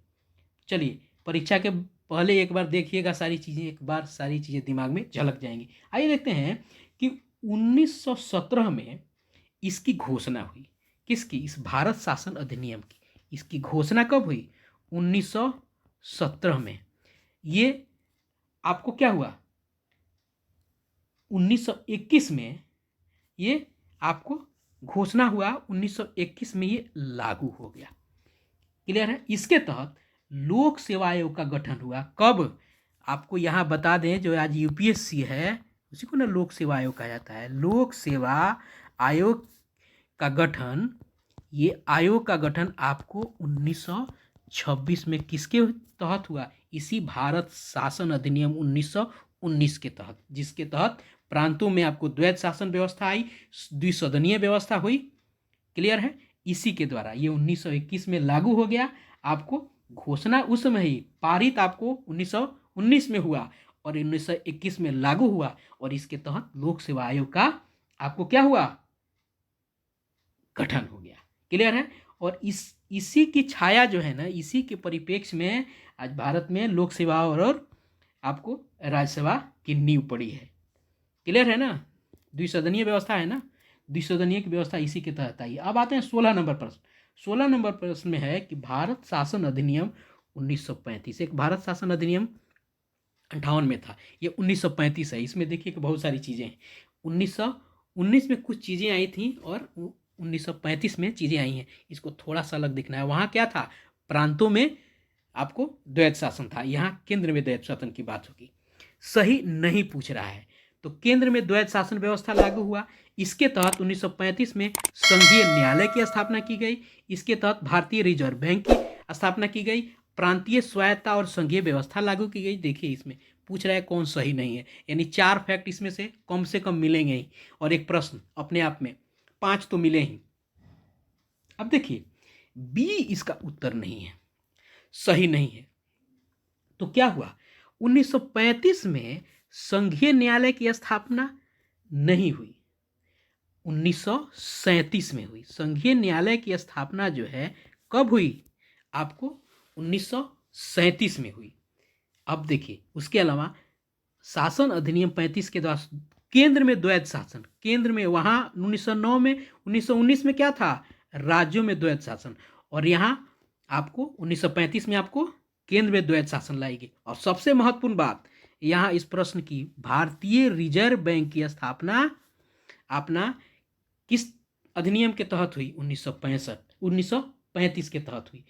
चलिए परीक्षा के पहले एक बार देखिएगा सारी चीज़ें, एक बार सारी चीज़ें दिमाग में झलक जाएंगी। आइए देखते हैं कि 1917 में इसकी घोषणा हुई। किसकी, इस भारत शासन अधिनियम की। इसकी घोषणा कब हुई, 1917 में। ये आपको क्या हुआ, 1921 में ये आपको घोषणा हुआ, 1921 में ये लागू हो गया। क्लियर है। इसके तहत लोक सेवा आयोग का गठन हुआ। कब, आपको यहाँ बता दें, जो आज यूपीएससी है उसी को ना लोक सेवा आयोग कहा जाता है। लोक सेवा आयोग का गठन, ये आयोग का गठन आपको 1926 में किसके तहत हुआ, इसी भारत शासन अधिनियम 1919 के तहत, जिसके तहत प्रांतों में आपको द्वैध शासन व्यवस्था आई, द्विसदनीय व्यवस्था हुई। क्लियर है। इसी के द्वारा ये 1921 में लागू हो गया। आपको घोषणा उस समय ही, पारित आपको 1919 में हुआ और 1921 में लागू हुआ और इसके तहत लोक सेवा आयोग का आपको क्या हुआ, गठन हो गया। क्लियर है। और इसी की छाया जो है ना, इसी के परिप्रेक्ष्य में आज भारत में लोक सेवा और आपको राज्यसभा की नींव पड़ी है। क्लियर है ना? द्विसदनीय व्यवस्था है ना, द्विसदनीय की व्यवस्था इसी के तहत आई। अब आते हैं 16 नंबर प्रश्न। 16 नंबर प्रश्न में है कि भारत शासन अधिनियम 1935, एक भारत शासन अधिनियम 58 में था, ये 1935 है। इसमें देखिए कि बहुत सारी चीज़ें हैं। 1919 में कुछ चीज़ें आई थी और 1935 में चीज़ें आई हैं। इसको थोड़ा सा अलग दिखना है। वहाँ क्या था, प्रांतों में आपको द्वैत शासन था, यहाँ केंद्र में द्वैत शासन की बात होगी। सही नहीं पूछ रहा है। तो केंद्र में द्वैत शासन व्यवस्था लागू हुआ। इसके तहत 1935 में संघीय न्यायालय की स्थापना की गई। इसके तहत भारतीय रिजर्व बैंक की स्थापना की गई। प्रांतीय स्वायत्ता और संघीय व्यवस्था लागू की गई। देखिए इसमें पूछ रहा है कौन सही नहीं है, यानी 4 फैक्ट इसमें से कम मिलेंगे ही, और एक प्रश्न अपने आप में 5 तो मिले ही। अब देखिए बी इसका उत्तर नहीं है, सही नहीं है। तो क्या हुआ, 1935 में संघीय न्यायालय की स्थापना नहीं हुई, 1937 में हुई। संघीय न्यायालय की स्थापना जो है कब हुई, आपको 1937 में हुई। अब देखिए उसके अलावा शासन अधिनियम 35 के द्वारा केंद्र में द्वैत शासन, केंद्र में वहां 1909 में 1919 में क्या था, राज्यों में द्वैत शासन, और यहाँ आपको 1935 में आपको केंद्र में द्वैत शासन लाएगी। और सबसे महत्वपूर्ण बात यहाँ इस प्रश्न की, भारतीय रिजर्व बैंक की स्थापना अपना किस अधिनियम के तहत हुई, 1935 के तहत हुई।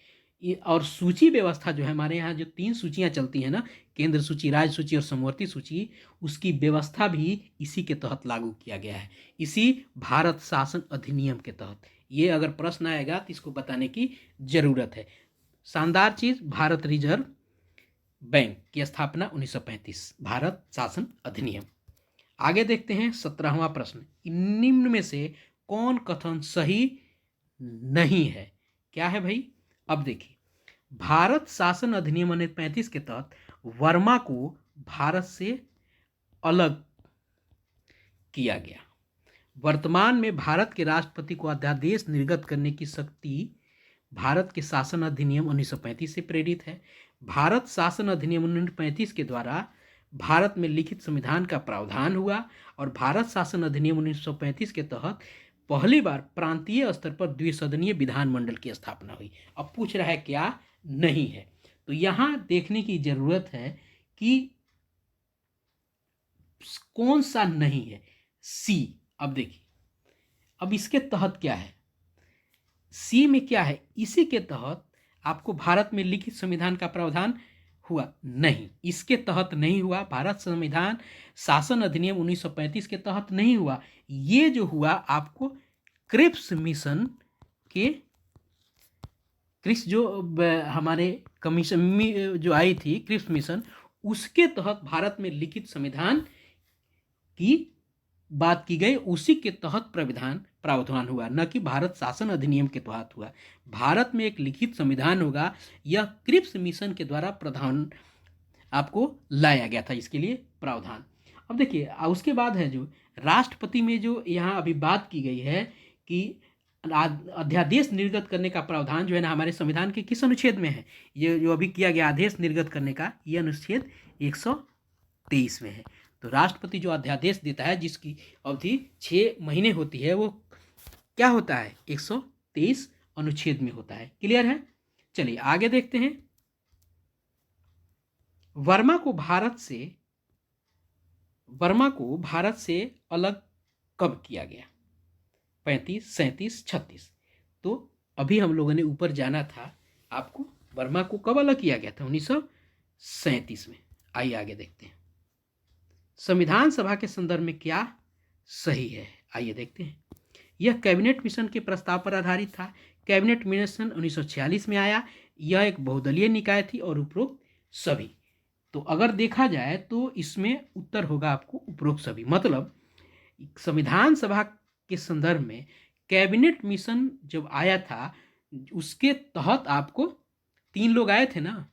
और सूची व्यवस्था जो है हमारे यहाँ जो 3 सूचियाँ चलती हैं ना, केंद्र सूची, राज्य सूची और समवर्ती सूची, उसकी व्यवस्था भी इसी के तहत लागू किया गया है, इसी भारत शासन अधिनियम के तहत। ये अगर प्रश्न आएगा तो इसको बताने की जरूरत है। शानदार चीज, भारत रिजर्व बैंक की स्थापना 1935, भारत शासन अधिनियम। आगे देखते हैं 17वां प्रश्न, निम्न में से कौन कथन सही नहीं है। क्या है भाई, अब देखिए भारत शासन अधिनियम 1935 के तहत वर्मा को भारत से अलग किया गया। वर्तमान में भारत के राष्ट्रपति को अध्यादेश निर्गत करने की शक्ति भारत के शासन अधिनियम 1935 से प्रेरित है। भारत शासन अधिनियम 1935 के द्वारा भारत में लिखित संविधान का प्रावधान हुआ और भारत शासन अधिनियम 1935 के तहत पहली बार प्रांतीय स्तर पर द्विसदनीय विधानमंडल की स्थापना हुई। अब पूछ रहा है क्या नहीं है, तो यहां देखने की जरूरत है कि कौन सा नहीं है, सी। अब देखिए अब इसके तहत क्या है, सी में क्या है, इसी के तहत आपको भारत में लिखित संविधान का प्रावधान हुआ नहीं, इसके तहत नहीं हुआ। भारत संविधान शासन अधिनियम 1935 के तहत नहीं हुआ। ये जो हुआ आपको क्रिप्स मिशन के, क्रिप्स जो हमारे कमीशन जो आई थी क्रिप्स मिशन, उसके तहत भारत में लिखित संविधान की बात की गई, उसी के तहत प्रावधान हुआ, न कि भारत शासन अधिनियम के तहत हुआ। भारत में एक लिखित संविधान होगा, यह क्रिप्स मिशन के द्वारा प्रधान आपको लाया गया था, इसके लिए प्रावधान। अब देखिए उसके बाद है जो राष्ट्रपति में जो यहाँ अभी बात की गई है कि अध्यादेश निर्गत करने का प्रावधान जो है ना हमारे संविधान के किस अनुच्छेद में है, ये जो अभी किया गया आदेश निर्गत करने का, ये अनुच्छेद 123 में है। तो राष्ट्रपति जो अध्यादेश देता है जिसकी अवधि 6 महीने होती है, वो क्या होता है, 123 अनुच्छेद में होता है। क्लियर है? चलिए आगे देखते हैं। वर्मा को भारत से अलग कब किया गया, 35, 37, 36। तो अभी हम लोगों ने ऊपर जाना था, आपको वर्मा को कब अलग किया गया था, 1937 में। आइए आगे देखते हैं संविधान सभा के संदर्भ में क्या सही है। आइए देखते हैं। यह कैबिनेट मिशन के प्रस्ताव पर आधारित था। कैबिनेट मिशन 1946 में आया। यह एक बहुदलीय निकाय थी और उपरोक्त सभी। तो अगर देखा जाए तो इसमें उत्तर होगा आपको उपरोक्त सभी। मतलब संविधान सभा के संदर्भ में कैबिनेट मिशन जब आया था, उसके तहत आपको 3 लोग आए थे ना,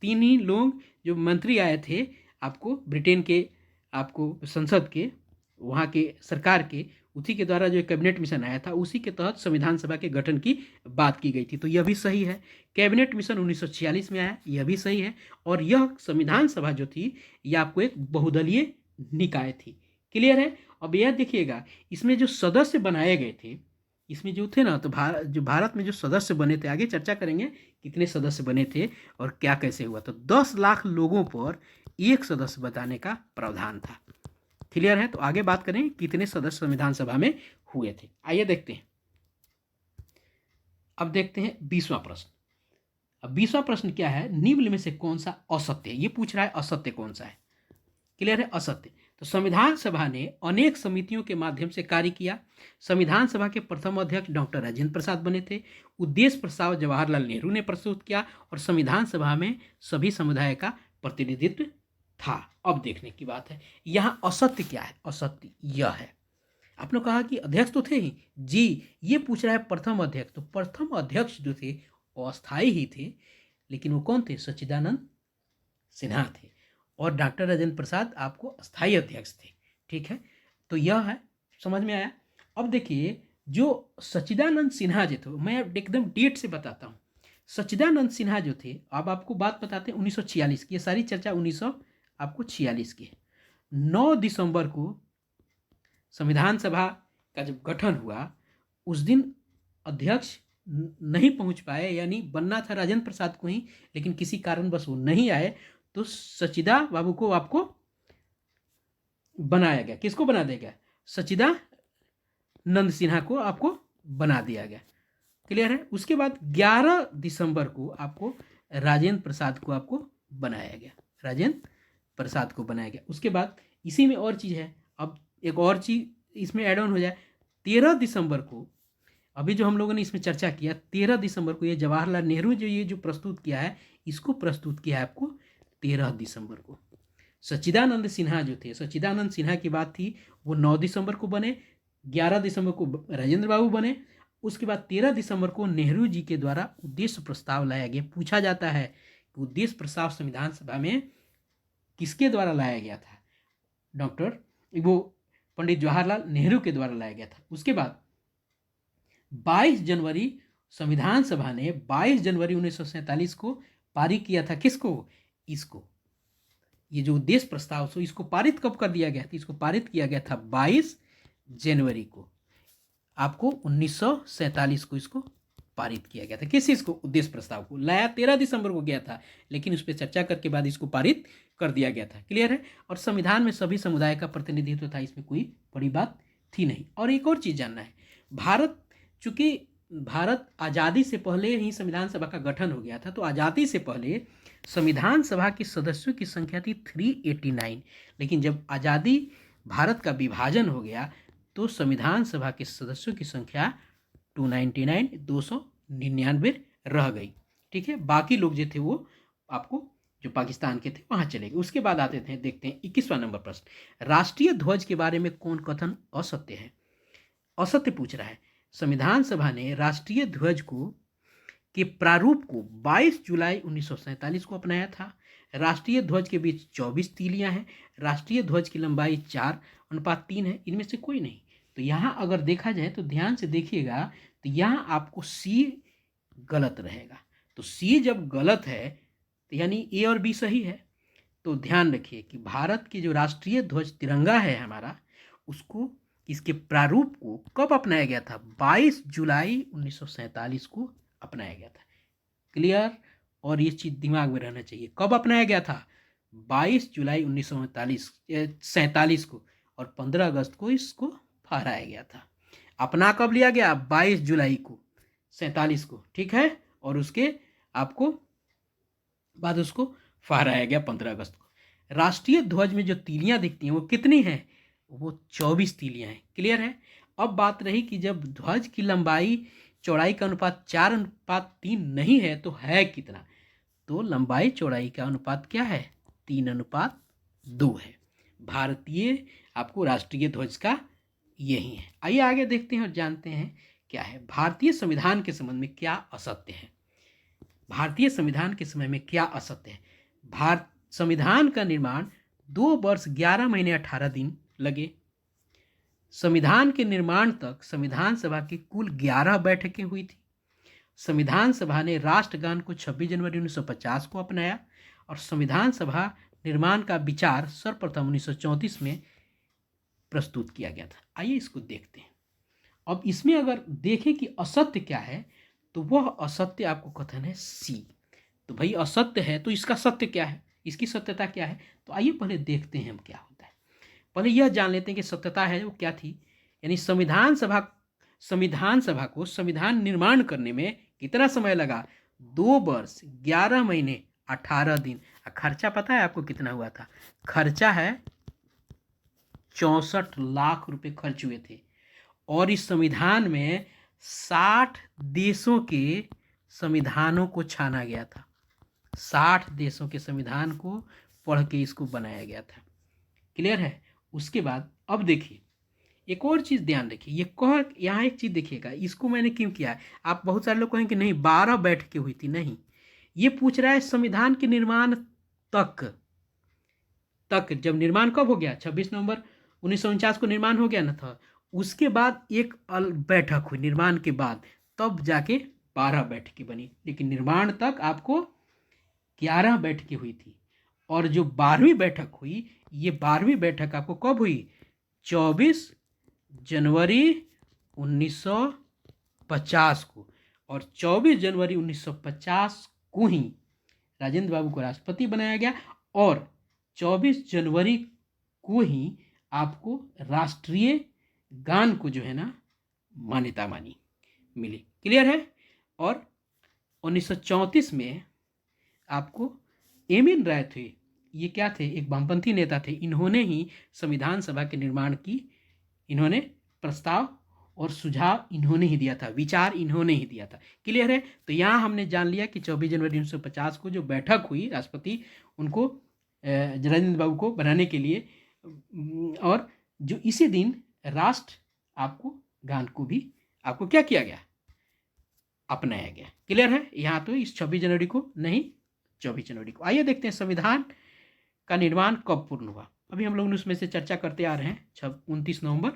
3 ही लोग जो मंत्री आए थे आपको ब्रिटेन के, आपको संसद के, वहाँ के सरकार के, उसी के द्वारा जो कैबिनेट मिशन आया था उसी के तहत संविधान सभा के गठन की बात की गई थी, तो यह भी सही है। कैबिनेट मिशन 1946 में आया, यह भी सही है। और यह संविधान सभा जो थी यह आपको एक बहुदलीय निकाय थी। क्लियर है। अब यह देखिएगा, इसमें जो सदस्य बनाए गए थे, इसमें जो थे ना, तो जो भारत में जो सदस्य बने थे, आगे चर्चा करेंगे कितने सदस्य बने थे और क्या कैसे हुआ। तो 10 लाख लोगों पर एक सदस्य बताने का प्रावधान था। क्लियर है। तो आगे बात करें कितने सदस्य संविधान सभा में हुए थे। आइए देखते हैं। अब देखते हैं 20वां प्रश्न। अब 20वां प्रश्न क्या है, निम्न में से कौन सा असत्य है, ये पूछ रहा है असत्य कौन सा है। क्लियर है, असत्य। तो संविधान सभा ने अनेक समितियों के माध्यम से कार्य किया। संविधान सभा के प्रथम अध्यक्ष डॉक्टर राजेंद्र प्रसाद बने थे। उद्देश्य प्रस्ताव जवाहरलाल नेहरू ने प्रस्तुत किया और संविधान सभा में सभी समुदाय का प्रतिनिधित्व था। अब देखने की बात है यहाँ असत्य क्या है। असत्य यह है, आपने कहा कि अध्यक्ष तो थे ही जी, ये पूछ रहा है प्रथम अध्यक्ष। तो प्रथम अध्यक्ष जो थे अस्थायी ही थे, लेकिन वो कौन थे, सच्चिदानंद सिन्हा थे। और डॉक्टर राजेंद्र प्रसाद आपको अस्थायी अध्यक्ष थे। ठीक है, तो यह है, समझ में आया। अब देखिए, जो सच्चिदानंद सिन्हा जो थे, मैं एकदम डेट से बताता हूँ। सच्चिदानंद सिन्हा जो थे, अब आपको बात बताते हैं 1946 की, ये सारी चर्चा 1946 की है। 9 दिसंबर को संविधान सभा का जब गठन हुआ, उस दिन अध्यक्ष नहीं पहुंच पाए, यानी बनना था राजेंद्र प्रसाद को ही, लेकिन किसी कारणवश वो नहीं आए, तो सचिदा बाबू को आपको बनाया गया। किसको बना दिया गया, सच्चिदानंद सिन्हा को आपको बना दिया गया। क्लियर है। उसके बाद 11 दिसंबर को आपको राजेंद्र प्रसाद को आपको बनाया गया, राजेंद्र प्रसाद को बनाया गया। उसके बाद इसी में और चीज़ है, अब एक और चीज़ इसमें ऐड ऑन हो जाए। 13 दिसंबर को, अभी जो हम लोगों ने इसमें चर्चा किया, 13 दिसंबर को ये जवाहरलाल नेहरू जो ये जो प्रस्तुत किया है, इसको प्रस्तुत किया है आपको 13 दिसंबर को। सच्चिदानंद सिन्हा जो थे, सच्चिदानंद सिन्हा की बात थी, वो 9 दिसंबर को बने, 11 दिसंबर को राजेंद्र बाबू बने। उसके बाद 13 दिसंबर को नेहरू जी के द्वारा उद्देश्य प्रस्ताव लाया गया। पूछा जाता है कि उद्देश्य प्रस्ताव संविधान सभा में किसके द्वारा लाया गया था, डॉक्टर वो पंडित जवाहरलाल नेहरू के द्वारा लाया गया था। उसके बाद 22 जनवरी संविधान सभा ने 22 जनवरी 1947 को पारित किया था। किसको, इसको, ये जो उद्देश्य प्रस्ताव सो इसको पारित कब कर दिया गया था, इसको पारित किया गया था 22 जनवरी को, आपको 1947 को इसको पारित किया गया था। किस चीज़ को, उद्देश्य प्रस्ताव को। लाया 13 दिसंबर को गया था, लेकिन उस पर चर्चा करके बाद इसको पारित कर दिया गया था। क्लियर है। और संविधान में सभी समुदाय का प्रतिनिधित्व था, इसमें कोई बड़ी बात थी नहीं। और एक और चीज़ जानना है, भारत, चूंकि भारत आज़ादी से पहले ही संविधान सभा का गठन हो गया था, तो आज़ादी से पहले संविधान सभा के सदस्यों की संख्या थी 389, लेकिन जब आज़ादी भारत का विभाजन हो गया तो संविधान सभा के सदस्यों की संख्या 299 299 रह गई। ठीक है, बाकी लोग जो थे वो आपको जो पाकिस्तान के थे वहाँ चले गए। उसके बाद आते थे, देखते हैं 21वां नंबर प्रश्न, राष्ट्रीय ध्वज के बारे में कौन कथन असत्य है। असत्य पूछ रहा है। संविधान सभा ने राष्ट्रीय ध्वज को के प्रारूप को 22 जुलाई 1947 को अपनाया था। राष्ट्रीय ध्वज के बीच 24 तीलियां हैं। राष्ट्रीय ध्वज की लंबाई 4:3 है। इनमें से कोई नहीं। तो यहाँ अगर देखा जाए तो ध्यान से देखिएगा, तो यहाँ आपको सी गलत रहेगा। तो सी जब गलत है तो यानी ए और बी सही है। तो ध्यान रखिए कि भारत की जो राष्ट्रीय ध्वज तिरंगा है हमारा, उसको, इसके प्रारूप को कब अपनाया गया था, 22 जुलाई 1947 को अपनाया गया था। क्लियर। और ये चीज़ दिमाग में रहना चाहिए, कब अपनाया गया था, 22 जुलाई 1947 को, और 15 अगस्त को इसको फहराया गया था। अपना कब लिया गया, 22 जुलाई को 47 को। ठीक है, और उसके आपको बाद उसको फहराया गया 15 अगस्त को। राष्ट्रीय ध्वज में जो तीलियां दिखती हैं वो कितनी हैं, वो 24 तीलियां हैं। क्लियर है। अब बात रही कि जब ध्वज की लंबाई चौड़ाई का अनुपात 4:3 नहीं है तो है कितना, तो लंबाई चौड़ाई का अनुपात क्या है, 3:2 है। भारतीय आपको राष्ट्रीय ध्वज का यही है। आइए आगे देखते हैं और जानते हैं क्या है भारतीय संविधान के संबंध में क्या असत्य है। भारतीय संविधान के समय में क्या असत्य है। संविधान का निर्माण 2 वर्ष 11 महीने 18 दिन लगे। संविधान के निर्माण तक संविधान सभा की कुल 11 बैठकें हुई थी। संविधान सभा ने राष्ट्रगान को 26 जनवरी 1950 को अपनाया और संविधान सभा निर्माण का विचार सर्वप्रथम 1934 में प्रस्तुत किया गया था। आइए इसको देखते हैं। अब इसमें अगर देखें कि असत्य क्या है, तो वह असत्य आपको कथन है सी। तो भाई असत्य है तो इसका सत्य क्या है, इसकी सत्यता क्या है, तो आइए पहले देखते हैं हम क्या होता है। पहले यह जान लेते हैं कि सत्यता है वो क्या थी। यानी संविधान सभा को संविधान निर्माण करने में कितना समय लगा? 2 वर्ष 11 महीने 18 दिन। खर्चा पता है आपको कितना हुआ था? खर्चा है 64 लाख रुपए खर्च हुए थे। और इस संविधान में 60 देशों के संविधानों को छाना गया था। 60 देशों के संविधान को पढ़ के इसको बनाया गया था। क्लियर है? उसके बाद अब देखिए एक और चीज़ ध्यान रखिए। यहाँ एक चीज़ देखिएगा, इसको मैंने क्यों किया है। आप बहुत सारे लोग कहेंगे नहीं 12 बैठकें हुई थी, नहीं, ये पूछ रहा है संविधान के निर्माण तक जब निर्माण कब हो गया? 26 नवंबर 1949 को निर्माण हो गया ना था। उसके बाद एक बैठक हुई निर्माण के बाद, तब जाके 12 बैठकें बनी। लेकिन निर्माण तक आपको 11 बैठकें हुई थी। और जो 12वीं बैठक हुई, ये 12वीं बैठक आपको कब हुई? 24 जनवरी 1950 को। और 24 जनवरी 1950 को ही राजेंद्र बाबू को राष्ट्रपति बनाया गया और 24 जनवरी को ही आपको राष्ट्रीय गान को जो है ना मान्यता मिली। क्लियर है? और 1934 में आपको एम.एन. राय थे, ये क्या थे? एक वामपंथी नेता थे। इन्होंने ही संविधान सभा के निर्माण की, इन्होंने प्रस्ताव और सुझाव इन्होंने ही दिया था, विचार इन्होंने ही दिया था। क्लियर है? तो यहाँ हमने जान लिया कि 24 जनवरी 1950 को जो बैठक हुई राष्ट्रपति उनको राजेंद्र बाबू को बनाने के लिए, और जो इसी दिन राष्ट्र आपको गान को भी आपको क्या किया गया? अपनाया गया। क्लियर है? यहाँ तो इस 26 जनवरी को नहीं, 24 जनवरी को। आइए देखते हैं संविधान का निर्माण कब पूर्ण हुआ। अभी हम लोग उसमें से चर्चा करते आ रहे हैं। 29 नवंबर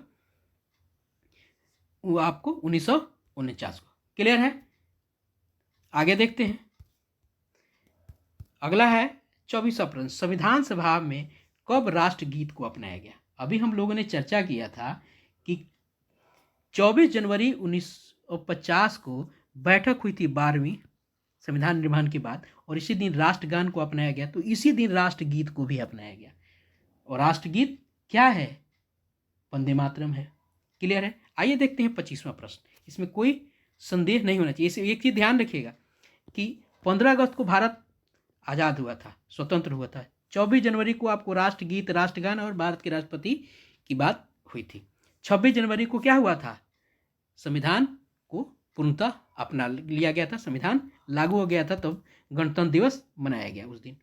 वो आपको 1949 को। क्लियर है? आगे देखते हैं। अगला है 24वां प्रश्न, संविधान सभा में कब राष्ट्रगीत को अपनाया गया? अभी हम लोगों ने चर्चा किया था कि 24 जनवरी 1950 को बैठक हुई थी 12वीं संविधान निर्माण के बाद, और इसी दिन राष्ट्रगान को अपनाया गया। तो इसी दिन राष्ट्रगीत को भी अपनाया गया। और राष्ट्रगीत क्या है? वंदे मातरम है। क्लियर है? आइए देखते हैं 25वां प्रश्न। इसमें कोई संदेह नहीं होना चाहिए। एक चीज ध्यान रखिएगा कि 15 अगस्त को भारत आज़ाद हुआ था, स्वतंत्र हुआ था। 24 जनवरी को आपको राष्ट्रगीत, राष्ट्रगान और भारत के राष्ट्रपति की बात हुई थी। 26 जनवरी को क्या हुआ था? संविधान को पूर्णतः अपना लिया गया था, संविधान लागू हो गया था, तब गणतंत्र दिवस मनाया गया उस दिन।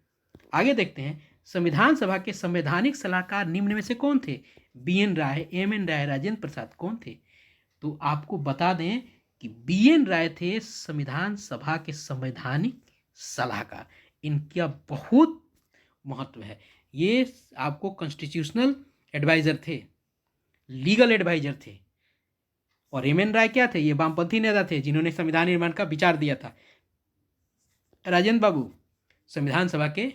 आगे देखते हैं, संविधान सभा के संवैधानिक सलाहकार निम्न में से कौन थे? बी.एन. राय, एम.एन. राय, राजेंद्र प्रसाद, कौन थे? तो आपको बता दें कि बी.एन. राय थे संविधान सभा के संवैधानिक सलाहकार। इनका बहुत महत्व है। ये आपको कॉन्स्टिट्यूशनल एडवाइजर थे, लीगल एडवाइजर थे। और एम.एन. राय क्या थे? ये वामपंथी नेता थे जिन्होंने संविधान निर्माण का विचार दिया था। राजेंद्र बाबू संविधान सभा के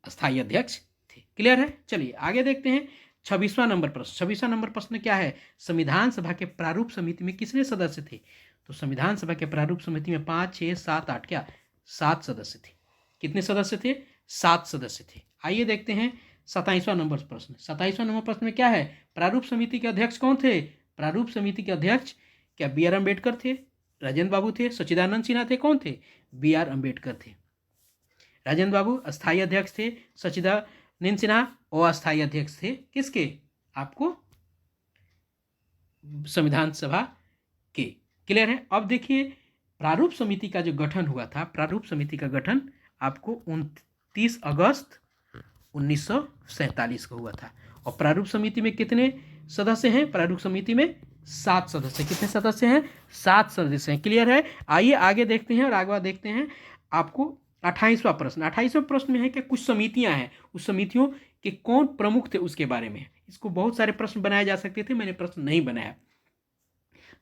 अस्थायी अध्यक्ष थे। क्लियर है? चलिए आगे देखते हैं 26वां नंबर प्रश्न। 26वां नंबर प्रश्न क्या है? संविधान सभा के प्रारूप समिति में कितने सदस्य थे? तो संविधान सभा के प्रारूप समिति में 5, 6, 7, 8 क्या 7 सदस्य थे। कितने सदस्य थे? 7 सदस्य थे। आइए देखते हैं 27वां नंबर प्रश्न। 27वां नंबर प्रश्न में क्या है? प्रारूप समिति के अध्यक्ष कौन थे? प्रारूप समिति के अध्यक्ष क्या बी.आर. अम्बेडकर थे, राजेंद्र बाबू थे, सच्चिदानंद सिन्हा थे, कौन थे? बी.आर. अम्बेडकर थे। राजेंद्र बाबू अस्थायी अध्यक्ष थे, सच्चिदानंद सिन्हा अस्थायी अध्यक्ष थे। किसके? आपको संविधान सभा के। क्लियर है? अब देखिए प्रारूप समिति का जो गठन हुआ था, प्रारूप समिति का गठन आपको 29 अगस्त 1947 को हुआ था। और प्रारूप समिति में कितने सदस्य हैं? प्रारूप समिति में 7 सदस्य। कितने सदस्य हैं? 7 सदस्य हैं। क्लियर है? आइए आगे देखते हैं और आगे देखते हैं आपको 28वां प्रश्न, 28वें प्रश्न में है कि कुछ समितियां हैं, उस समितियों के कौन प्रमुख थे उसके बारे में है। इसको बहुत सारे प्रश्न बनाए जा सकते थे, मैंने प्रश्न नहीं बनाया।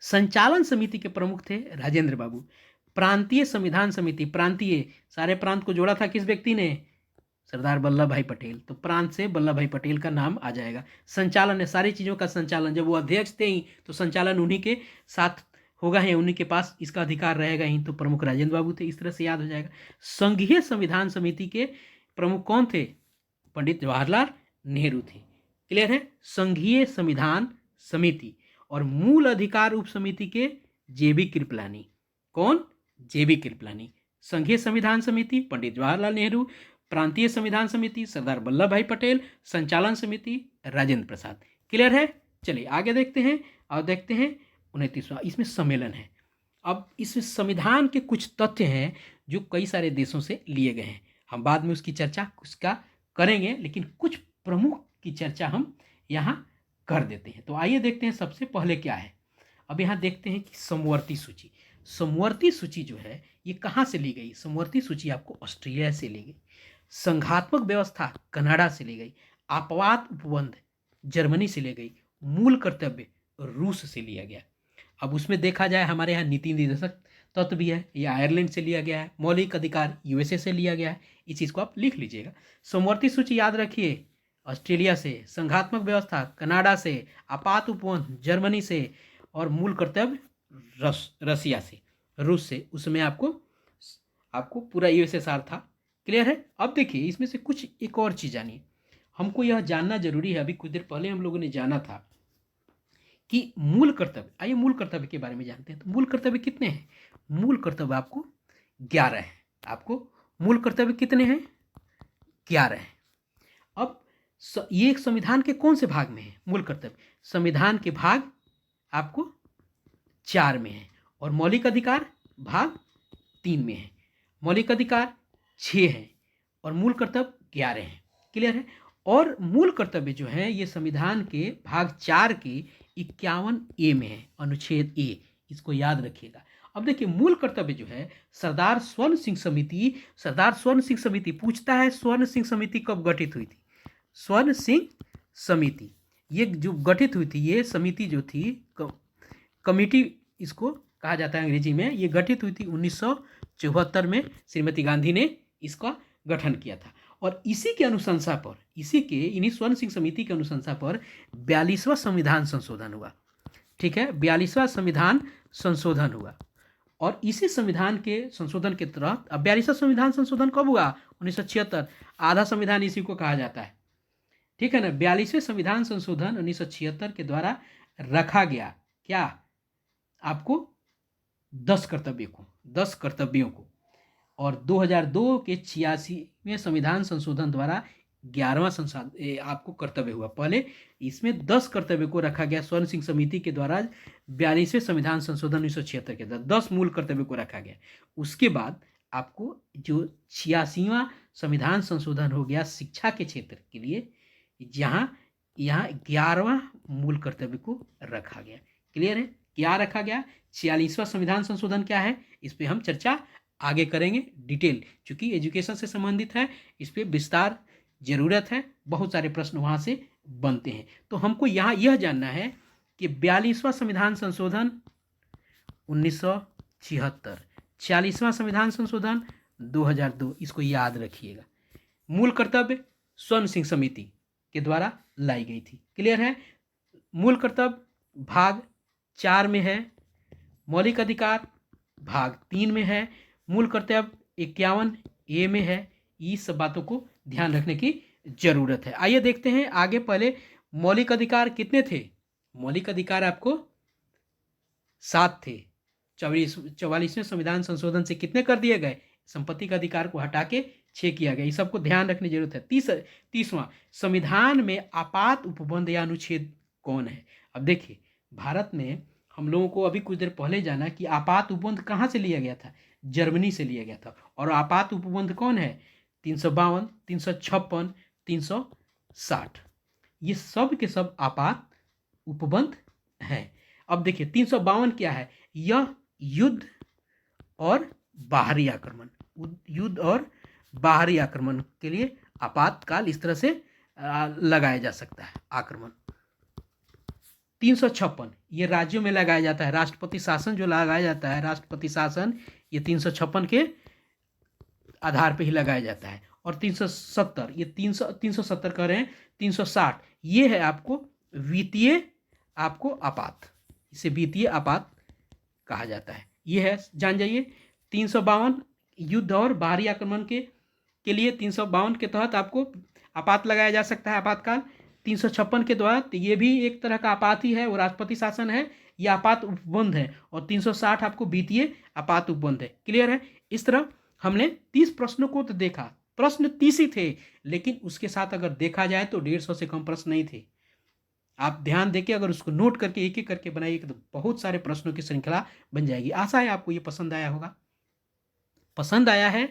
संचालन समिति के प्रमुख थे राजेंद्र बाबू। प्रांतीय संविधान समिति, प्रांतीय सारे प्रांत को जोड़ा था किस व्यक्ति ने? सरदार वल्लभ भाई पटेल। तो प्रांत से वल्लभ भाई पटेल का नाम आ जाएगा। संचालन है, सारी चीज़ों का संचालन, जब वो अध्यक्ष थे ही तो संचालन उन्हीं के साथ होगा ही, उन्हीं के पास इसका अधिकार रहेगा ही, तो प्रमुख राजेंद्र बाबू थे। इस तरह से याद हो जाएगा। संघीय संविधान समिति के प्रमुख कौन थे? पंडित जवाहरलाल नेहरू थे। क्लियर है? संघीय संविधान समिति। और मूल अधिकार उप समिति के जेबी कृपलानी। कौन? जेबी कृपलानी। संघीय संविधान समिति पंडित जवाहरलाल नेहरू, प्रांतीय संविधान समिति सरदार वल्लभ भाई पटेल, संचालन समिति राजेंद्र प्रसाद। क्लियर है? चलिए आगे देखते हैं और देखते हैं 29वां, इसमें सम्मेलन है। अब इस संविधान के कुछ तथ्य हैं जो कई सारे देशों से लिए गए हैं, हम बाद में उसकी चर्चा उसका करेंगे, लेकिन कुछ प्रमुख की चर्चा हम यहाँ कर देते हैं। तो आइए देखते हैं सबसे पहले क्या है। अब यहाँ देखते हैं कि समवर्ती सूची। समवर्ती सूची जो है ये कहाँ से ली गई? समवर्ती सूची आपको ऑस्ट्रेलिया से ली गई। संघात्मक व्यवस्था कनाडा से ली गई। आपात उपबंध जर्मनी से ली गई। मूल कर्तव्य रूस से लिया गया। अब उसमें देखा जाए हमारे यहाँ नीति निर्देशक तत्व भी है, ये आयरलैंड से लिया गया है। मौलिक अधिकार यूएसए से लिया गया है। इस चीज़ को आप लिख लीजिएगा। समवर्ती सूची याद रखिए, ऑस्ट्रेलिया से। संघात्मक व्यवस्था कनाडा से। आपात उपबंध जर्मनी से। और मूल कर्तव्य रसिया से, रूस से। उसमें आपको पूरा यूएसएसआर था। क्लियर है? अब देखिए इसमें से कुछ एक और चीज़ जानिए, हमको यह जानना जरूरी है। अभी कुछ देर पहले हम लोगों ने जाना था कि मूल कर्तव्य, आइए मूल कर्तव्य के बारे में जानते हैं। तो मूल कर्तव्य कितने हैं? मूल कर्तव्य आपको 11 है। आपको मूल कर्तव्य कितने हैं? 11 हैं। अब ये एक संविधान के कौन से भाग में है मूल कर्तव्य? संविधान के भाग आपको 4 में है, और मौलिक अधिकार भाग 3 में है। मौलिक अधिकार 6 हैं और मूल कर्तव्य 11 हैं। क्लियर है? और मूल कर्तव्य जो है ये संविधान के भाग 4 के 51A में है, अनुच्छेद ए, इसको याद रखिएगा। अब देखिए मूल कर्तव्य जो है सरदार स्वर्ण सिंह समिति पूछता है, स्वर्ण सिंह समिति कब गठित हुई थी? स्वर्ण सिंह समिति ये जो गठित हुई थी, ये समिति जो थी, कमिटी इसको कहा जाता है अंग्रेजी में, ये गठित हुई थी 1974 में। श्रीमती गांधी ने इसका गठन किया था। और इसी के अनुशंसा पर, इन्हीं स्वर्ण सिंह समिति के अनुशंसा पर 42वां संविधान संशोधन हुआ। ठीक है? 42वां संविधान संशोधन हुआ। और इसी संविधान के संशोधन के तहत, अब 42वां संविधान संशोधन कब हुआ? 1976। आधा संविधान इसी को कहा जाता है। ठीक है ना? 42वें संविधान संशोधन 1976 के द्वारा रखा गया क्या? आपको 10 कर्तव्यों को। और 2002 के 86वें संविधान संशोधन द्वारा 11वां संशोधन आपको कर्तव्य हुआ। पहले इसमें 10 कर्तव्य को रखा गया स्वर्ण सिंह समिति के द्वारा। 42वें संविधान संशोधन 1976 के तहत 10 मूल कर्तव्य को रखा गया। उसके बाद आपको जो 86वां संविधान संशोधन हो गया शिक्षा के क्षेत्र के लिए, यहाँ 11वां मूल कर्तव्य को रखा गया। क्लियर है? क्या रखा गया? 46वां संविधान संशोधन क्या है, इस पर हम चर्चा आगे करेंगे डिटेल, क्योंकि एजुकेशन से संबंधित है, इस पर विस्तार जरूरत है, बहुत सारे प्रश्न वहाँ से बनते हैं। तो हमको यहाँ यह जानना है कि 42वां संविधान संशोधन 1976, 46वां संविधान संशोधन 2002, इसको याद रखिएगा। मूल कर्तव्य स्वर्ण सिंह समिति के द्वारा लाई गई थी। क्लियर है? मूल कर्तव्य भाग 4 में है, मौलिक अधिकार भाग 3 में है, मूल कर्तव्य 51A में है। इस सब बातों को ध्यान रखने की जरूरत है। आइए देखते हैं आगे। पहले मौलिक अधिकार कितने थे? मौलिक अधिकार आपको 7 थे। 44वें संविधान संशोधन से कितने कर दिए गए? संपत्ति का अधिकार को हटा के 6 किया गया। ये सबको ध्यान रखने की जरूरत है। 30वां, संविधान में आपात उपबंध या अनुच्छेद कौन है? अब देखिए भारत में हम लोगों को अभी कुछ देर पहले जाना कि आपात उपबंध कहाँ से लिया गया था? जर्मनी से लिया गया था। और आपात उपबंध कौन है? 352, 356, 360, ये सब के सब आपात उपबंध हैं। अब देखिए 352 क्या है? यह युद्ध और बाहरी आक्रमण, युद्ध और बाहरी आक्रमण के लिए आपातकाल इस तरह से लगाया जा सकता है आक्रमण। 356 ये राज्यों में लगाया जाता है, राष्ट्रपति शासन जो लगाया जाता है, राष्ट्रपति शासन ये 356 के आधार पे ही लगाया जाता है। और 370 ये 370 कह रहे हैं, 360 ये है आपको वित्तीय आपको आपात, इसे वित्तीय आपात कहा जाता है, ये है जान जाइए। 352 युद्ध और बाहरी आक्रमण के लिए 352 के तहत आपको आपात लगाया जा सकता है आपातकाल। 356 के द्वारा ये भी एक तरह का आपात ही है, वो राष्ट्रपति शासन है, ये आपात उपबंध है। और 360 आपको वित्तीय आपात उपबंध है। क्लियर है? इस तरह हमने 30 प्रश्नों को तो देखा, प्रश्न 30 ही थे, लेकिन उसके साथ अगर देखा जाए तो 150 से कम प्रश्न नहीं थे। आप ध्यान देके अगर उसको नोट करके एक एक करके बनाइएगा तो बहुत सारे प्रश्नों की श्रृंखला बन जाएगी। आशा है आपको ये पसंद आया होगा। पसंद आया है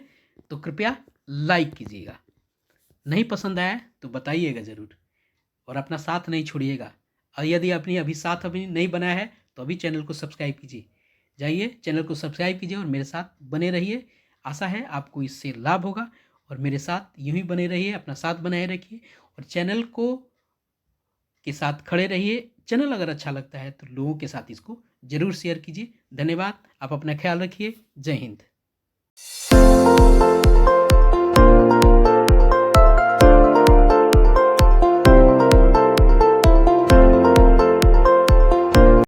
तो कृपया लाइक कीजिएगा, नहीं पसंद आया तो बताइएगा ज़रूर, और अपना साथ नहीं छोड़िएगा। और यदि अपनी अभी साथ अभी नहीं बनाया है तो अभी चैनल को सब्सक्राइब कीजिए, जाइए चैनल को सब्सक्राइब कीजिए और मेरे साथ बने रहिए। आशा है आपको इससे लाभ होगा, और मेरे साथ यूं ही बने रहिए, अपना साथ बनाए रखिए और चैनल को के साथ खड़े रहिए। चैनल अगर अच्छा लगता है तो लोगों के साथ इसको जरूर शेयर कीजिए। धन्यवाद, आप अपना ख्याल रखिए। जय हिंद।